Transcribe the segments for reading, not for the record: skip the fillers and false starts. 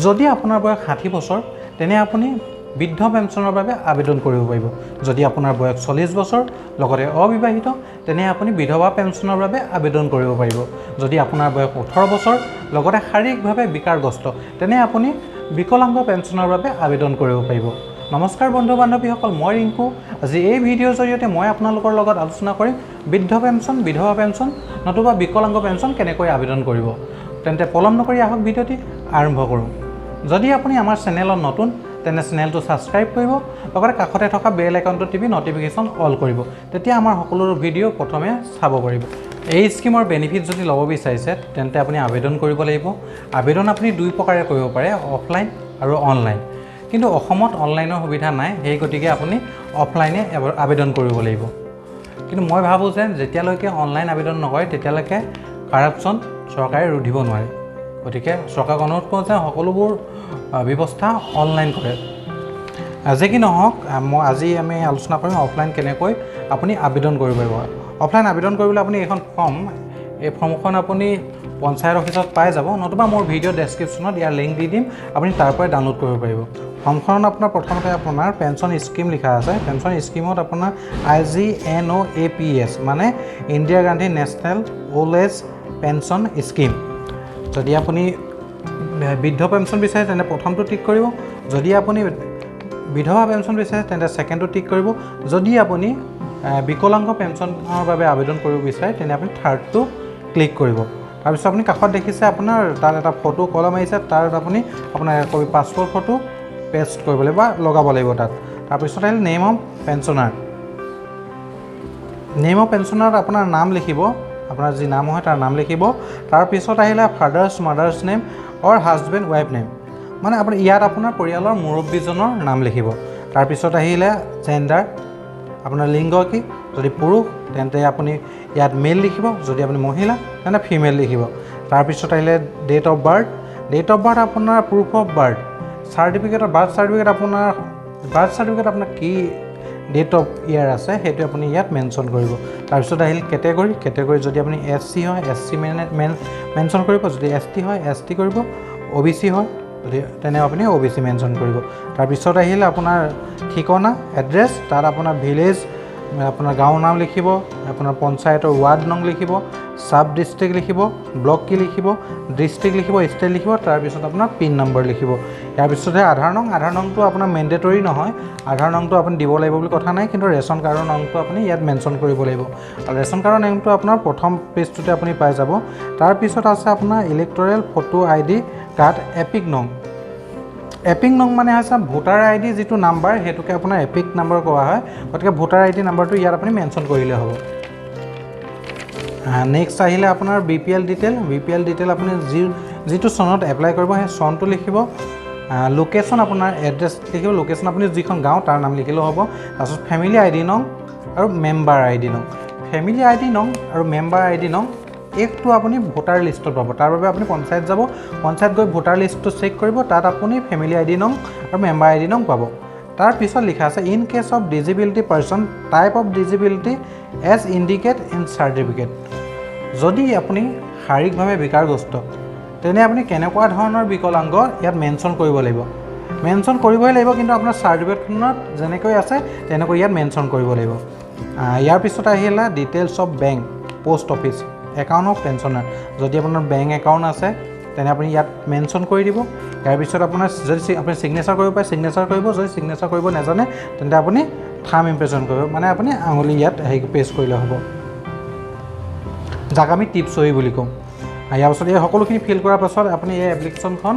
যদি আপোনাৰ বয়স 60 বছৰ তেনে আপুনি বৃদ্ধ পেঞ্চনৰ বাবে আবেদন কৰিব পাৰিব। যদি আপোনাৰ বয়স 40 বছৰ লগতে অবিবাহিত তেনে আপুনি বিধৱা পেঞ্চনৰ বাবে আবেদন কৰিব পাৰিব। যদি আপোনাৰ বয়স 18 বছৰ লগতে শাৰীৰিকভাৱে বিকাৰগ্ৰস্ত তেনে আপুনি বিকলাংগ পেঞ্চনৰ বাবে আবেদন কৰিব পাৰিব। নমস্কাৰ বন্ধু বান্ধৱীসকল, মই ৰিংকু। আজি এই ভিডিঅ'ৰ জৰিয়তে মই আপোনালোকৰ লগত আলোচনা কৰিম বৃদ্ধ পেঞ্চন, বিধৱা পেঞ্চন নতুবা বিকলাংগ পেঞ্চন কেনেকৈ আবেদন কৰিব। তেন্তে পলম নকৰি আহক ভিডিঅ'টি আৰম্ভ কৰোঁ। যদি আপুনি আমাৰ চেনেলত নতুন তেনে চেনেলটো ছাবস্ক্ৰাইব কৰিব, লগতে কাষতে থকা বেল আইকনটো টিপি নটিফিকেশ্যন অল কৰিব। তেতিয়া আমাৰ সকলো ভিডিঅ' প্ৰথমে চাব পাৰিব। এই স্কিমৰ বেনিফিট যদি ল'ব বিচাৰিছে তেন্তে আপুনি আবেদন কৰিব লাগিব। আবেদন আপুনি দুই প্ৰকাৰে কৰিব পাৰে, অফলাইন আৰু অনলাইন। কিন্তু অসমত অনলাইনৰ সুবিধা নাই, সেই গতিকে আপুনি অফলাইনে আবেদন কৰিব লাগিব। কিন্তু মই ভাবোঁ যে যেতিয়ালৈকে অনলাইন আবেদন নকৰে তেতিয়ালৈকে কাৰাপশ্যন চৰকাৰে ৰুধিব নোৱাৰে। গতিকে চৰকাৰক অনুৰোধ কৰোঁ যে সকলোবোৰ ব্যৱস্থা অনলাইন কৰে। যি কি নহওক, আজি আমি আলোচনা কৰিম অফলাইন কেনেকৈ আপুনি আবেদন কৰিব পাৰিব। অফলাইন আবেদন কৰিবলৈ আপুনি এইখন ফৰ্ম, এই ফৰ্মখন আপুনি পঞ্চায়ত অফিচত পাই যাব, নতুবা মোৰ ভিডিঅ' ডেছক্ৰিপশ্যনত ইয়াৰ লিংক দি দিম, আপুনি তাৰ পৰাই ডাউনলোড কৰিব পাৰিব। ফৰ্মখনত আপোনাৰ প্ৰথমতে আপোনাৰ পেঞ্চন স্কিম লিখা আছে। পেঞ্চন স্কিমত আপোনাৰ IGNOAPS মানে Indira Gandhi national old age pension scheme. যদি আপুনি বৃদ্ধ পেঞ্চন বিচাৰে তেন্তে প্ৰথমটো টিক কৰিব। যদি আপুনি বিধৱা পেঞ্চন বিচাৰে তেন্তে ছেকেণ্ডটো টিক কৰিব। যদি আপুনি বিকলাংগ পেঞ্চনৰ বাবে আবেদন কৰিব বিচাৰে তেনে আপুনি থাৰ্ডটো ক্লিক কৰিব। তাৰপিছত আপুনি কাষত দেখিছে আপোনাৰ তাত এটা ফটো কলম আহিছে, তাত আপুনি আপোনাৰ একপি পাছপৰ্ট ফটো পেষ্ট কৰিব লাগিব বা লগাব লাগিব তাত। তাৰপিছত আহিলে name of pensioner. Name of পেঞ্চনাৰত আপোনাৰ নাম লিখিব, আপোনাৰ যি নাম হয় তাৰ নাম লিখিব। তাৰপিছত আহিলে ফাদাৰ্ছ মাদাৰ্ছ নেম অৰ হাজবেণ্ড ৱাইফ নেম, মানে আপুনি ইয়াত আপোনাৰ পৰিয়ালৰ মুৰব্বীজনৰ নাম লিখিব। তাৰপিছত আহিলে জেণ্ডাৰ, আপোনাৰ লিংগ কি, যদি পুৰুষ তেন্তে আপুনি ইয়াত মেল লিখিব, যদি আপুনি মহিলা তেন্তে ফিমেল লিখিব। তাৰপিছত আহিলে date of birth. Date of birth আপোনাৰ proof of birth, birth certificate আপোনাৰ কি ডেট অফ ইয়াৰ আছে সেইটো আপুনি ইয়াত মেনশ্যন কৰিব। তাৰপিছত আহিল কেটেগৰী যদি আপুনি SC হয় SC মেনশ্যন কৰিব, যদি ST হয় ST কৰিব, OBC হয় যদি তেনে আপুনি OBC মেনশ্যন কৰিব। তাৰপিছত আহিলে আপোনাৰ ঠিকনা এড্ৰেছ, তাত আপোনাৰ ভিলেজ আপোনাৰ গাঁৱৰ নাম লিখিব, আপোনাৰ পঞ্চায়তৰ ৱাৰ্ড নং লিখিব, চাব ডিষ্ট্ৰিক্ট লিখিব, ব্লক কি লিখিব, ডিষ্ট্ৰিক্ট লিখিব, ষ্টেট লিখিব, তাৰপিছত আপোনাৰ পিন নম্বৰ লিখিব। ইয়াৰ পিছতহে আধাৰ নংটো আপোনাৰ মেণ্ডেটৰী নহয়, আধাৰ নংটো আপুনি দিব লাগিব বুলি কথা নাই, কিন্তু ৰেচন কাৰ্ডৰ নংটো আপুনি ইয়াত মেনশ্যন কৰিব লাগিব। আৰু ৰেচন কাৰ্ডৰ নেমটো আপোনাৰ প্ৰথম পেজটোতে আপুনি পাই যাব। তাৰপিছত আছে আপোনাৰ electoral photo ID card epic নং। এপিক নং মানে হৈছে ভোটাৰ ID যিটো নাম্বাৰ সেইটোকে আপোনাৰ এপিক নাম্বাৰ কোৱা হয়। গতিকে ভোটাৰ ID নাম্বাৰটো ইয়াত আপুনি মেনশ্যন কৰিলে হ'ব। নেক্সট আহিলে আপোনাৰ BPL ডিটেইল আপুনি যিটো চনত এপ্লাই কৰিব সেই চনটো লিখিব। লোকেশ্যন আপোনাৰ এড্ৰেছ লিখিব, লোকেশ্যন আপুনি যিখন গাঁও তাৰ নাম লিখিলেও হ'ব। তাৰপিছত ফেমিলি ID নং আৰু মেম্বাৰ ID নং। ফেমিলি ID নং আৰু মেম্বাৰ ID নং এইটো আপুনি ভোটাৰ লিষ্টত পাব। তাৰ বাবে আপুনি পঞ্চায়ত যাব, পঞ্চায়ত গৈ ভোটাৰ লিষ্টটো চেক কৰিব, তাত আপুনি ফেমিলি ID নং আৰু মেম্বাৰ ID নং পাব। তাৰপিছত লিখা আছে in case of disability person type of disability as indicate in certificate. যদি আপুনি শাৰীৰিকভাৱে বিকাৰগ্ৰস্ত তেনে আপুনি কেনেকুৱা ধৰণৰ বিকলাংগ ইয়াত মেনশ্যন কৰিব লাগিব। মেনশ্যন কৰিবই লাগিব, কিন্তু আপোনাৰ চাৰ্টিফিকেটখনত যেনেকৈ আছে তেনেকৈ ইয়াত মেনশ্যন কৰিব লাগিব। ইয়াৰ পিছত আহিলে details of bank, post office, account of pensioner. যদি আপোনাৰ বেংক একাউণ্ট আছে তেনে আপুনি ইয়াত মেনশ্যন কৰি দিব। ইয়াৰ পিছত আপোনাৰ যদি আপুনি ছিগনেচাৰ কৰিব পাৰে ছিগনেচাৰ কৰিব, যদি ছিগনেচাৰ কৰিব নাজানে তেন্তে আপুনি থাম্ব ইমপ্ৰেছন কৰিব, মানে আপুনি আঙুলি ইয়াত পেষ্ট কৰিলে হ'ব, যাক আমি টিপ চহী বুলি কওঁ। ইয়াৰ পাছত এই সকলোখিনি ফিল কৰাৰ পাছত আপুনি এই এপ্লিকেশ্যনখন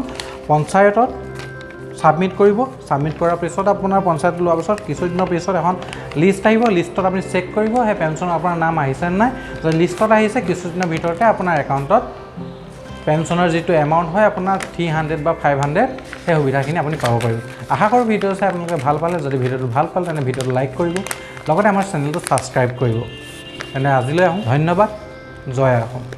পঞ্চায়তত ছাবমিট কৰিব। ছাবমিট কৰাৰ পিছত আপোনাৰ পঞ্চায়ত লোৱাৰ পিছত কিছুদিনৰ পিছত এখন লিষ্ট আহিব। লিষ্টত আপুনি চেক কৰিব সেই পেঞ্চন আপোনাৰ নাম আহিছে নে নাই। যদি লিষ্টত আহিছে কিছুদিনৰ ভিতৰতে আপোনাৰ একাউণ্টত পেঞ্চনৰ যিটো এমাউণ্ট হয় আপোনাৰ 300 বা 500 সেই সুবিধাখিনি আপুনি পাব পাৰিব। আশা কৰোঁ ভিডিঅ' চাই আপোনালোকে ভাল পালে। যদি ভিডিঅ'টো ভাল পালে তেনে ভিডিঅ'টো লাইক কৰিব, লগতে আমাৰ চেনেলটো ছাবস্ক্ৰাইব কৰিব। তেনে আজিলৈ আহোঁ, ধন্যবাদ, জয় আহোম।